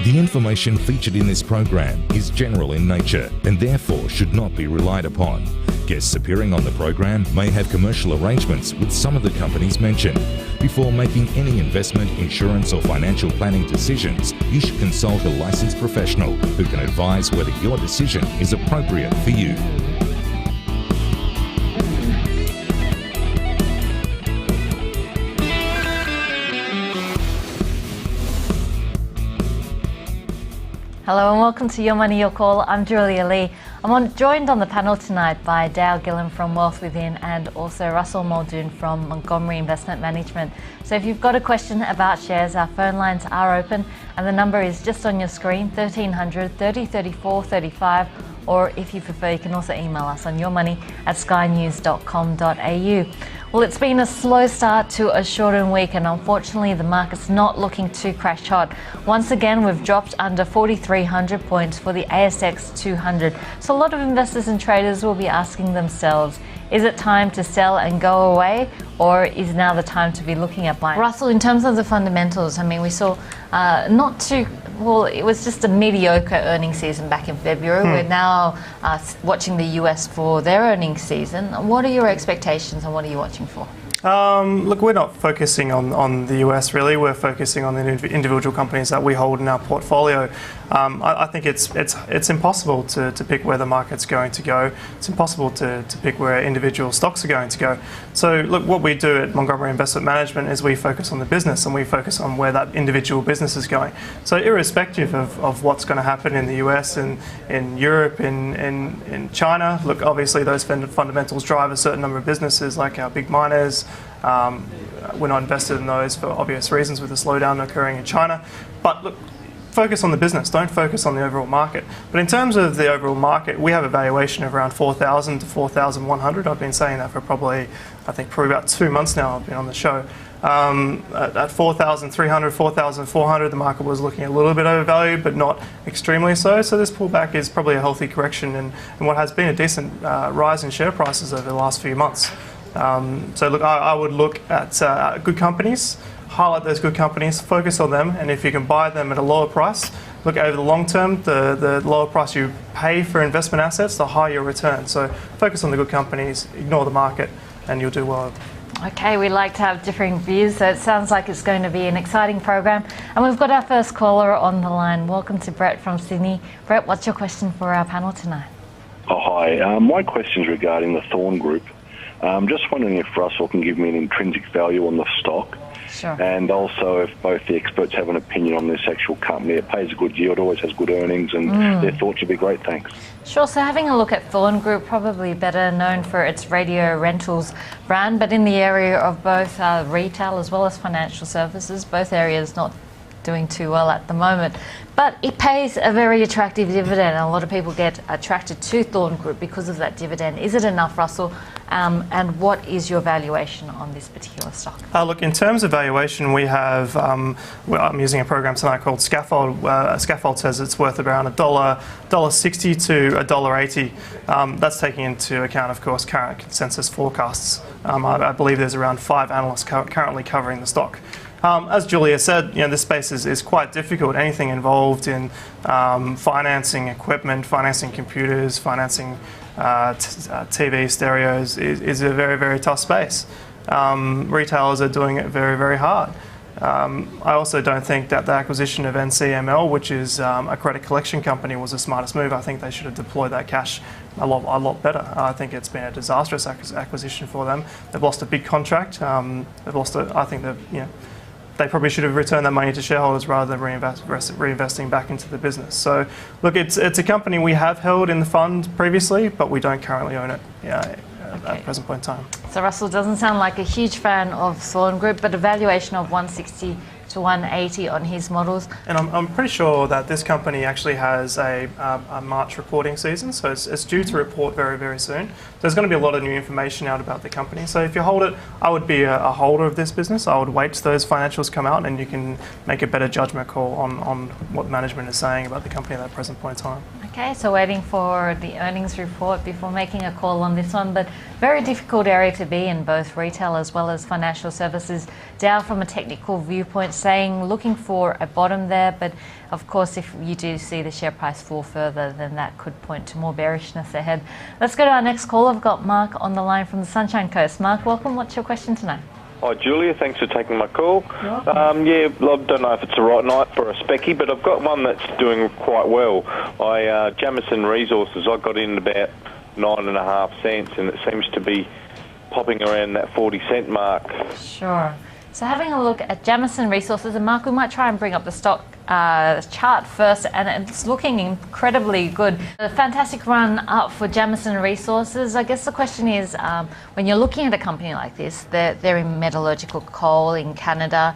The information featured in this program is general in nature and therefore should not be relied upon. Guests appearing on the program may have commercial arrangements with some of the companies mentioned. Before making any investment, insurance or financial planning decisions, you should consult a licensed professional who can advise whether your decision is appropriate for you. Hello and welcome to Your Money, Your Call. I'm Julia Lee. I'm joined on the panel tonight by Dale Gillen from Wealth Within and also Russell Muldoon from Montgomery Investment Management. So if you've got a question about shares, our phone lines are open and the number is just on your screen, 1300 30 34 35, or if you prefer, you can also email us on yourmoney@skynews.com.au. Well, it's been a slow start to a shortened week and unfortunately the market's not looking too crash hot. Once again, we've dropped under 4,300 points for the ASX 200. So a lot of investors and traders will be asking themselves, is it time to sell and go away, or is now the time to be looking at buying? Russell, in terms of the fundamentals, I mean, we saw it was just a mediocre earnings season back in February. We're now watching the US for their earnings season. What are your expectations and what are you watching for? Look, we're not focusing on the US really. We're focusing on the individual companies that we hold in our portfolio. I think it's impossible to pick where the market's going to go. It's impossible to pick where individual stocks are going to go. So look, what we do at Montgomery Investment Management is we focus on the business and we focus on where that individual business is going. So irrespective of what's going to happen in the US and in Europe, in China, look, obviously those fundamentals drive a certain number of businesses like our big miners. We're not invested in those for obvious reasons with the slowdown occurring in China. But look, focus on the business, don't focus on the overall market. But in terms of the overall market, we have a valuation of around 4,000 to 4,100. I've been saying that for probably about 2 months now I've been on the show. At 4,300, 4,400, the market was looking a little bit overvalued, but not extremely so. So this pullback is probably a healthy correction in what has been a decent rise in share prices over the last few months. So look, I would look at good companies, highlight those good companies, focus on them, and if you can buy them at a lower price, look, over the long term, the lower price you pay for investment assets, the higher your return. So focus on the good companies, ignore the market, and you'll do well. Okay, we like to have differing views, so it sounds like it's going to be an exciting program. And we've got our first caller on the line. Welcome to Brett from Sydney. Brett, what's your question for our panel tonight? Oh, hi. My question is regarding the Thorn Group. I'm just wondering if Russell can give me an intrinsic value on the stock. Sure. And also if both the experts have an opinion on this actual company. It pays a good yield, always has good earnings, and their thoughts would be great. Thanks. Sure. So having a look at Thorn Group, probably better known for its radio rentals brand, but in the area of both retail as well as financial services, both areas not doing too well at the moment. But it pays a very attractive dividend, and a lot of people get attracted to Thorn Group because of that dividend. Is it enough, Russell? And what is your valuation on this particular stock? Look, in terms of valuation, we have, I'm using a program tonight called Scaffold. Scaffold says it's worth around $1.60 to $1.80. That's taking into account, of course, current consensus forecasts. I believe there's around 5 analysts currently covering the stock. As Julia said, this space is quite difficult. Anything involved in financing equipment, financing computers, financing TV, stereos is a very, very tough space. Retailers are doing it very, very hard. I also don't think that the acquisition of NCML, which is a credit collection company, was the smartest move. I think they should have deployed that cash a lot better. I think it's been a disastrous acquisition for them. They've lost a big contract. They probably should have returned that money to shareholders rather than reinvesting back into the business. So, look, it's a company we have held in the fund previously, but we don't currently own it at the present point in time. So Russell doesn't sound like a huge fan of Thorn Group, but a valuation of 160 to 180 on his models. And I'm pretty sure that this company actually has a March reporting season, so it's due to report very, very soon. There's going to be a lot of new information out about the company. So if you hold it, I would be a holder of this business. I would wait till those financials come out and you can make a better judgment call on what management is saying about the company at that present point in time. Okay, so waiting for the earnings report before making a call on this one, but very difficult area to be in, both retail as well as financial services. Dow, from a technical viewpoint, saying looking for a bottom there, but of course if you do see the share price fall further, then that could point to more bearishness ahead. Let's go to our next call. I've got Mark on the line from the Sunshine Coast. Mark, welcome. What's your question tonight? Hi Julia, thanks for taking my call. I don't know if it's the right night for a specky, but I've got one that's doing quite well. Jameson Resources, I got in about 9.5 cents, and it seems to be popping around that 40-cent mark. Sure. So having a look at Jameson Resources, and Mark, we might try and bring up the stock chart first, and it's looking incredibly good. A fantastic run up for Jameson Resources. I guess the question is, when you're looking at a company like this, they're in metallurgical coal in Canada.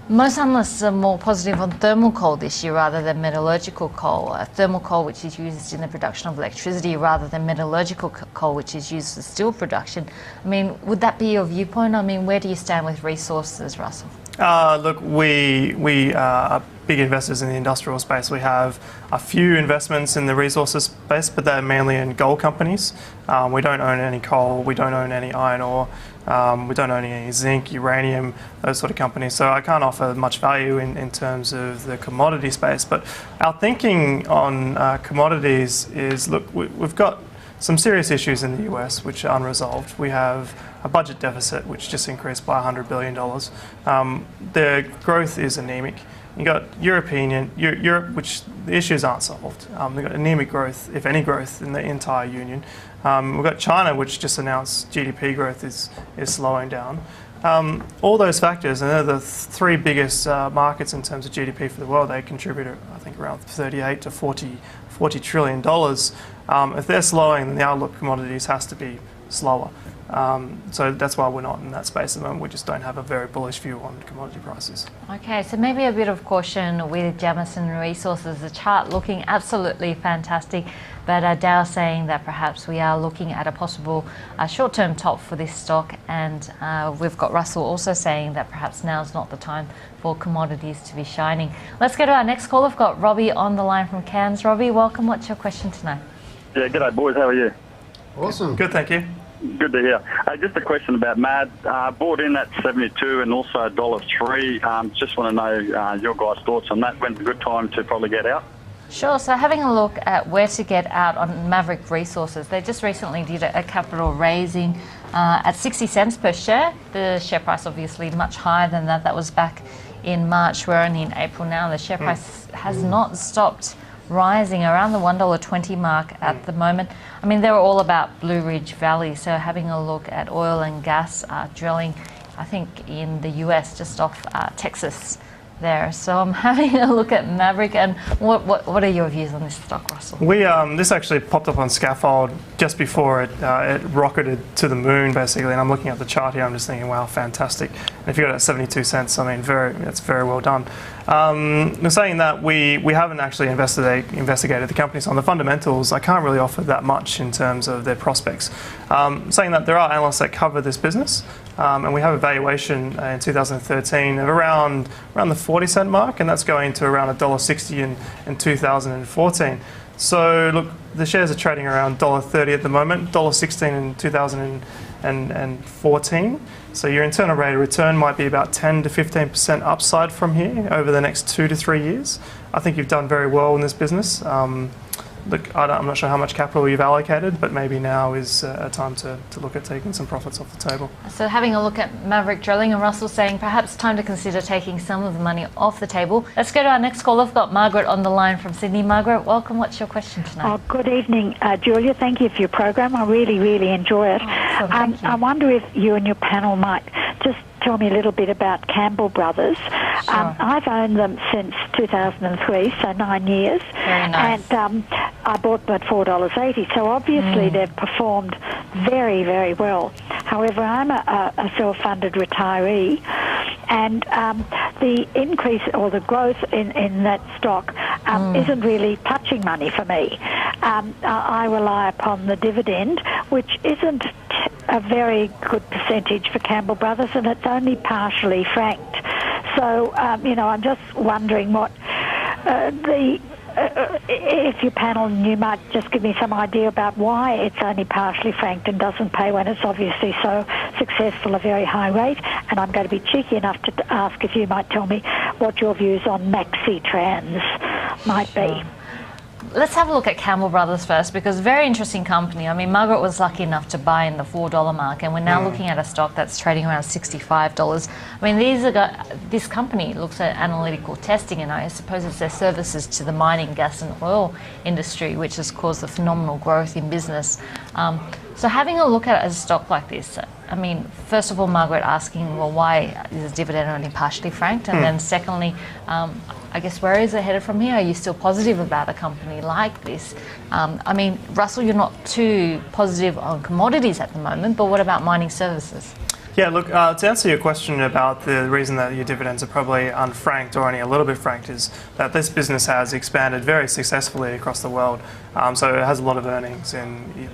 Most analysts are more positive on thermal coal this year rather than metallurgical coal. Thermal coal, which is used in the production of electricity, rather than metallurgical coal, which is used for steel production. I mean, would that be your viewpoint? I mean, where do you stand with resources, Russell? Look, we are big investors in the industrial space. We have a few investments in the resources space, but they're mainly in gold companies. We don't own any coal, we don't own any iron ore, we don't own any zinc, uranium, those sort of companies. So I can't offer much value in terms of the commodity space. But our thinking on commodities is, look, we've got some serious issues in the US which are unresolved. We have a budget deficit which just increased by $100 billion. The growth is anemic. You've got Europe, which the issues aren't solved. They've got anemic growth, if any growth, in the entire union. We've got China, which just announced GDP growth is slowing down. All those factors, and they're the three biggest markets in terms of GDP for the world. They contribute, I think, around 38 to 40 trillion dollars. If they're slowing, then the outlook for commodities has to be slower. So that's why we're not in that space at the moment. We just don't have a very bullish view on commodity prices. Okay, so maybe a bit of caution with Jameson Resources. The chart looking absolutely fantastic, but Dow saying that perhaps we are looking at a possible short-term top for this stock, and we've got Russell also saying that perhaps now's not the time for commodities to be shining. Let's go to our next call. I've got Robbie on the line from Cairns. Robbie, welcome. What's your question tonight? Yeah, g'day boys, how are you? Awesome. Good, thank you. Good to hear. Just a question about MAD. Bought in at 72 and also $1.03. Just want to know your guys' thoughts on that. When's a good time to probably get out? Sure, so having a look at where to get out on Maverick Resources, they just recently did a capital raising at 60 cents per share. The share price obviously much higher than that. That was back in March. We're only in April now. The share price has not stopped rising around the $1.20 mark at the moment. I mean, they're all about Blue Ridge Valley, so having a look at oil and gas drilling, I think in the US, just off Texas there. So I'm having a look at Maverick, and what are your views on this stock, Russell? We this actually popped up on Scaffold just before it rocketed to the moon, basically. And I'm looking at the chart here. I'm just thinking, wow, fantastic. And if you got it at 72 cents, I mean, that's very well done. Saying that, we haven't actually investigated the companies on the fundamentals. I can't really offer that much in terms of their prospects. Saying that, there are analysts that cover this business, and we have a valuation in 2013 of around the 40-cent mark, and that's going to around $1.60 in 2014. So look, the shares are trading around $1.30 at the moment, $1.16 in 2014. So your internal rate of return might be about 10 to 15% upside from here over the next 2 to 3 years. I think you've done very well in this business. Look, I'm not sure how much capital you've allocated, but maybe now is a time to look at taking some profits off the table. So having a look at Maverick Drilling, and Russell saying perhaps time to consider taking some of the money off the table. Let's go to our next call. I've got Margaret on the line from Sydney. Margaret, welcome. What's your question tonight? Oh, good evening, Julia. Thank you for your program. I really enjoy it. Thank you. I wonder if you and your panel might just tell me a little bit about Campbell Brothers. Sure. I've owned them since 2003, so 9 years. Very nice. And I bought them at $4.80, so obviously they've performed very well. However, I'm a self-funded retiree, and the increase or the growth in that stock isn't really touching money for me. I rely upon the dividend, which isn't a very good percentage for Campbell Brothers, and it's only partially franked. So, I'm just wondering what the if your panel, you might just give me some idea about why it's only partially franked and doesn't pay when it's obviously so successful, a very high rate. And I'm going to be cheeky enough to ask if you might tell me what your views on maxi-trans might be. Let's have a look at Campbell Brothers first, because very interesting company. I mean, Margaret was lucky enough to buy in the $4 mark, and we're now looking at a stock that's trading around $65. I mean, this company looks at analytical testing, and I suppose it's their services to the mining, gas and oil industry, which has caused a phenomenal growth in business. So having a look at a stock like this, I mean, first of all, Margaret asking, well, why is the dividend only partially franked? And then secondly, I guess, where is it headed from here? Are you still positive about a company like this? I mean, Russell, you're not too positive on commodities at the moment, but what about mining services? Yeah, look, to answer your question about the reason that your dividends are probably unfranked or only a little bit franked is that this business has expanded very successfully across the world. So it has a lot of earnings in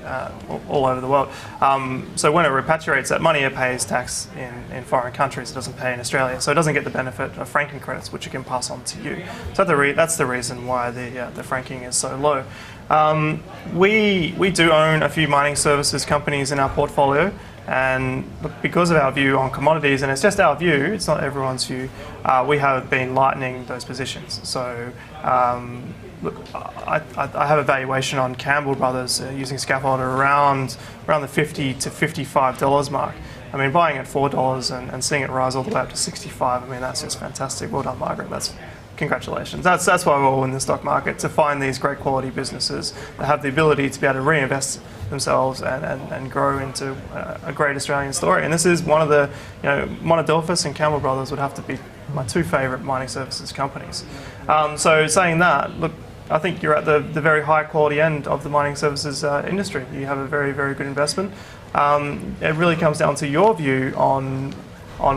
all over the world. So when it repatriates that money, it pays tax in foreign countries. It doesn't pay in Australia. So it doesn't get the benefit of franking credits, which it can pass on to you. So that's the reason why the franking is so low. We do own a few mining services companies in our portfolio. And look, because of our view on commodities, and it's just our view, it's not everyone's view, we have been lightening those positions. So look, I have a valuation on Campbell Brothers using scaffolder around the $50 to $55 mark. I mean, buying at $4 and seeing it rise all the way up to 65, I mean, that's just fantastic. Well done, Margaret. Congratulations. That's why we're all in the stock market, to find these great quality businesses that have the ability to be able to reinvest themselves and grow into a great Australian story. And this is one of the, Monadelphous and Campbell Brothers would have to be my two favourite mining services companies. So saying that, look, I think you're at the very high quality end of the mining services industry. You have a very, very good investment. It really comes down to your view on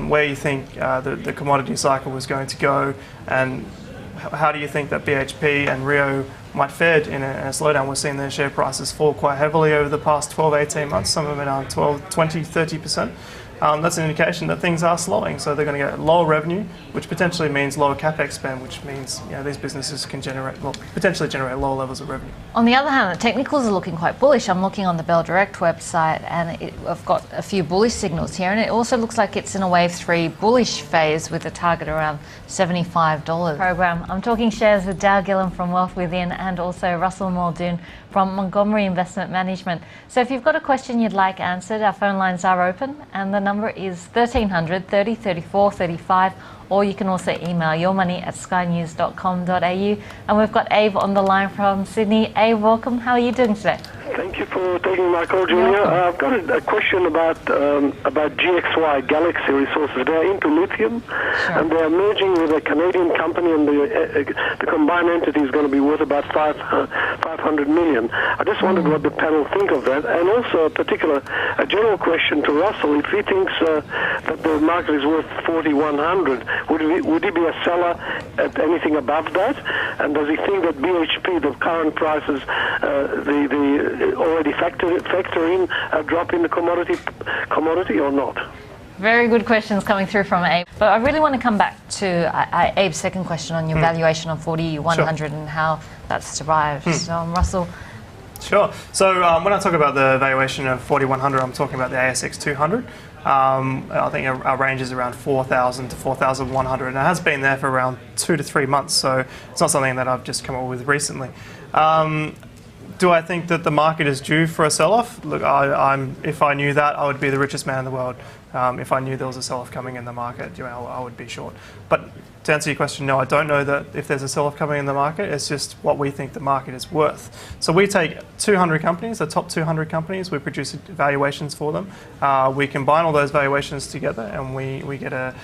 where you think the commodity cycle was going to go, and how do you think that BHP and Rio might fare in a slowdown. We're seeing their share prices fall quite heavily over the past 12, 18 months. Some of them are down 12, 20, 30%. That's an indication that things are slowing. So they're going to get lower revenue, which potentially means lower capex spend, which means these businesses can potentially generate lower levels of revenue. On the other hand, the technicals are looking quite bullish. I'm looking on the Bell Direct website, and I've got a few bullish signals here, and it also looks like it's in a wave 3 bullish phase with a target around $75 program. I'm talking shares with Dow Gillam from Wealth Within and also Russell Muldoon from Montgomery Investment Management. So if you've got a question you'd like answered, our phone lines are open, and the number is 1300 30 34 35, or you can also email yourmoney@skynews.com.au. And we've got Abe on the line from Sydney. Abe, welcome. How are you doing today? Thank you for taking my call, Julia. I've got a question about GXY, Galaxy Resources. They're into lithium, and they're merging with a Canadian company, and the combined entity is going to be worth about $500 million. I just wondered what the panel think of that, and also a general question to Russell. If he thinks that the market is worth 4,100, would he be a seller at anything above that? And does he think that BHP, the current prices, already factor in a drop in the commodity or not? Very good questions coming through from Abe. But I really want to come back to Abe's second question on your valuation on 4,100 and how that's derived. So, Russell. Sure. So when I talk about the valuation of 4,100, I'm talking about the ASX 200. I think our range is around 4,000 to 4,100, and it has been there for around 2 to 3 months. So it's not something that I've just come up with recently. Do I think that the market is due for a sell-off? Look, if I knew that, I would be the richest man in the world. If I knew there was a sell-off coming in the market, I would be short. But to answer your question, no, I don't know that if there's a sell-off coming in the market. It's just what we think the market is worth. So we take 200 companies, the top 200 companies, we produce valuations for them. We combine all those valuations together, and we get a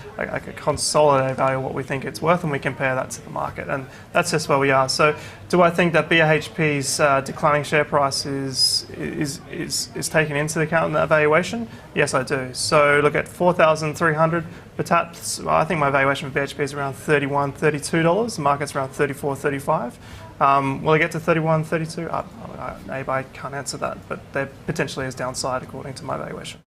consolidated value of what we think it's worth, and we compare that to the market. And that's just where we are. So do I think that BHP's declining share price is taken into account in that valuation? Yes, I do. So look at 4,300. But I think my valuation for BHP is around $31, $32. The market's around $34, $35. Will it get to $31, $32? Maybe I can't answer that, but there potentially is downside according to my valuation.